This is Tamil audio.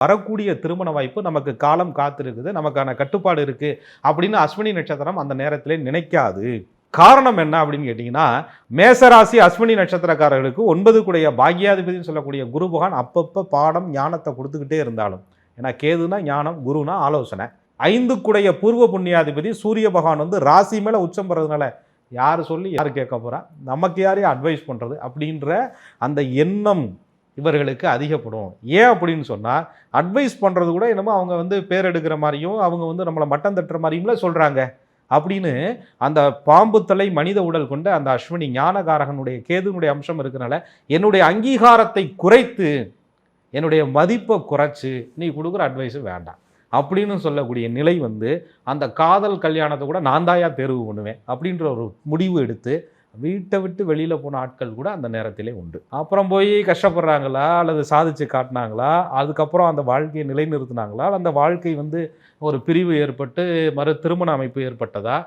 வரக்கூடிய திருமண வாய்ப்பு நமக்கு காலம் காத்திருக்குது, நமக்கான கட்டுப்பாடு இருக்கு அப்படின்னு அஸ்வினி நட்சத்திரம் அந்த நேரத்திலே நினைக்காது. காரணம் என்ன அப்படின்னு கேட்டிங்கன்னா, மேசராசி அஸ்வினி நட்சத்திரக்காரர்களுக்கு 9 கூடைய பாக்யாதிபதினு சொல்லக்கூடிய குரு பகவான் அப்பப்போ பாடம் ஞானத்தை கொடுத்துக்கிட்டே இருந்தாலும், ஏன்னா கேதுனா ஞானம், குருனா ஆலோசனை. 5 கூடைய பூர்வ புண்ணியாதிபதி சூரிய பகவான் வந்து ராசி மேலே உச்சம் பெறதுனால யார் சொல்லி யார் கேட்க போகிறா, நமக்கு யாரையும் அட்வைஸ் பண்ணுறது அப்படின்ற அந்த எண்ணம் இவர்களுக்கு அதிகப்படும். ஏன் அப்படின்னு சொன்னால், அட்வைஸ் பண்ணுறது கூட என்னமோ அவங்க வந்து பேர் எடுக்கிற மாதிரியும் அவங்க வந்து நம்மளை மட்டம் தட்டுற மாதிரியும்ல சொல்கிறாங்க அப்படின்னு அந்த பாம்பு தலை மனித உடல் கொண்ட அந்த அஸ்வினி ஞானகாரகனுடைய கேதுனுடைய அம்சம் இருக்கிறனால என்னுடைய அங்கீகாரத்தை குறைத்து என்னுடைய மதிப்பை குறைச்சி நீ கொடுக்குற அட்வைஸு வேண்டாம் அப்படின்னு சொல்லக்கூடிய நிலை வந்து அந்த காதல் கல்யாணத்தை கூட நான் தாயா தேர்வு பண்ணுவேன் அப்படின்ற ஒரு முடிவு எடுத்து வீட்டை விட்டு வெளியில் போன ஆட்கள் கூட அந்த நேரத்திலே உண்டு. அப்புறம் போய் கஷ்டப்படுறாங்களா அல்லது சாதிச்சு காட்டினாங்களா, அதுக்கப்புறம் அந்த வாழ்க்கையை நிலைநிறுத்தினாங்களா, அந்த வாழ்க்கை வந்து ஒரு பிரிவு ஏற்பட்டு மறு திருமண அமைப்பு ஏற்பட்டதா,